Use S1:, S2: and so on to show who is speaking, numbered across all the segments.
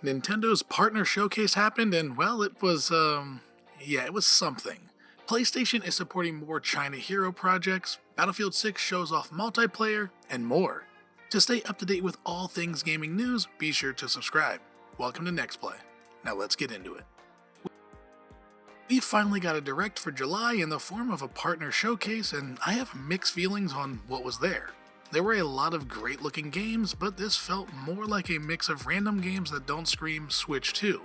S1: Nintendo's partner showcase happened, and well, it was something. PlayStation is supporting more China Hero projects, Battlefield 6 shows off multiplayer, and more. To stay up to date with all things gaming news, be sure to subscribe. Welcome to Next Play. Now let's get into it. We finally got a direct for July in the form of a partner showcase, and I have mixed feelings on what was there. There were a lot of great looking games, but this felt more like a mix of random games that don't scream Switch 2.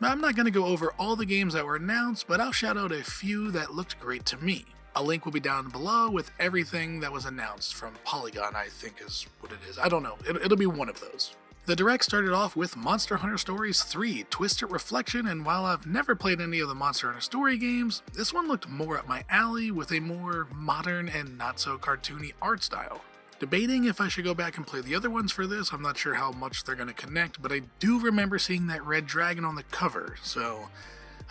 S1: I'm not going to go over all the games that were announced, but I'll shout out a few that looked great to me. A link will be down below with everything that was announced from Polygon, I think is what it is. I don't know, it'll be one of those. The direct started off with Monster Hunter Stories 3 Twisted Reflection, and while I've never played any of the Monster Hunter Story games, this one looked more up my alley with a more modern and not so cartoony art style. Debating if I should go back and play the other ones for this. I'm not sure how much they're going to connect, but I do remember seeing that red dragon on the cover, so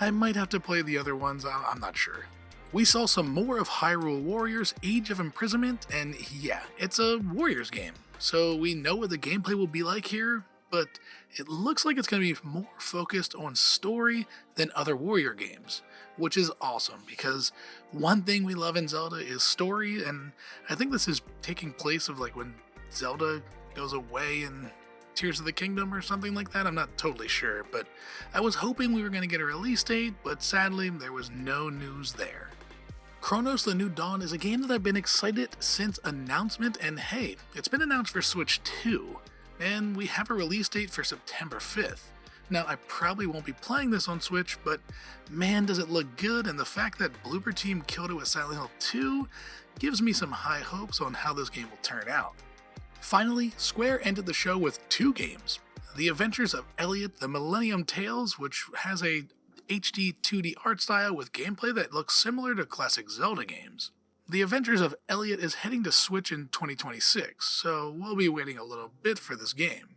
S1: I might have to play the other ones, I'm not sure. We saw some more of Hyrule Warriors Age of Imprisonment, and yeah, it's a Warriors game, so we know what the gameplay will be like here, but it looks like it's going to be more focused on story than other Warrior games, which is awesome because one thing we love in Zelda is story, and I think this is taking place of like when Zelda goes away in Tears of the Kingdom or something like that. I'm not totally sure, but I was hoping we were going to get a release date, but sadly there was no news there. Chronos: The New Dawn is a game that I've been excited since announcement, and hey, it's been announced for Switch 2, and we have a release date for September 5th. Now, I probably won't be playing this on Switch, but man does it look good, and the fact that Bloober Team killed it with Silent Hill 2 gives me some high hopes on how this game will turn out. Finally, Square ended the show with two games. The Adventures of Elliot: The Millennium Tales, which has a HD 2D art style with gameplay that looks similar to classic Zelda games. The Adventures of Elliot is heading to Switch in 2026, so we'll be waiting a little bit for this game.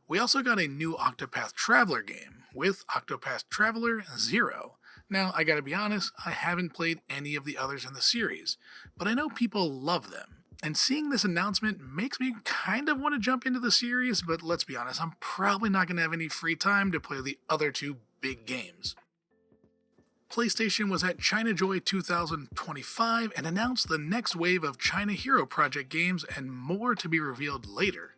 S1: We also got a new Octopath Traveler game, with Octopath Traveler 0. Now, I gotta be honest, I haven't played any of the others in the series, but I know people love them. And seeing this announcement makes me kind of want to jump into the series, but let's be honest, I'm probably not gonna have any free time to play the other two big games. PlayStation was at China Joy 2025 and announced the next wave of China Hero Project games and more to be revealed later.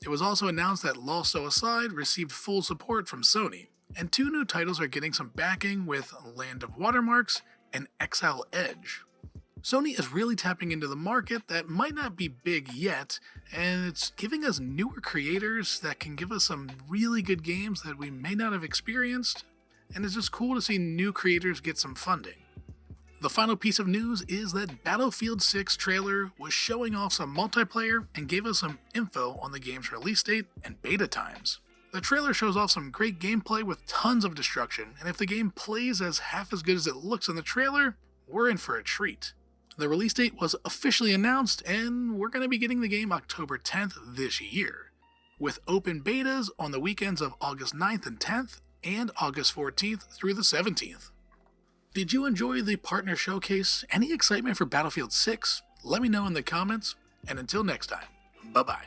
S1: It was also announced that Lost Oaside received full support from Sony, and two new titles are getting some backing with Land of Watermarks and Exile Edge. Sony is really tapping into the market that might not be big yet, and it's giving us newer creators that can give us some really good games that we may not have experienced, and it's just cool to see new creators get some funding. The final piece of news is that Battlefield 6 trailer was showing off some multiplayer and gave us some info on the game's release date and beta times. The trailer shows off some great gameplay with tons of destruction, and if the game plays as half as good as it looks in the trailer, we're in for a treat. The release date was officially announced, and we're going to be getting the game October 10th this year, with open betas on the weekends of August 9th and 10th, and August 14th through the 17th. Did you enjoy the partner showcase? Any excitement for Battlefield 6? Let me know in the comments, and until next time, bye bye.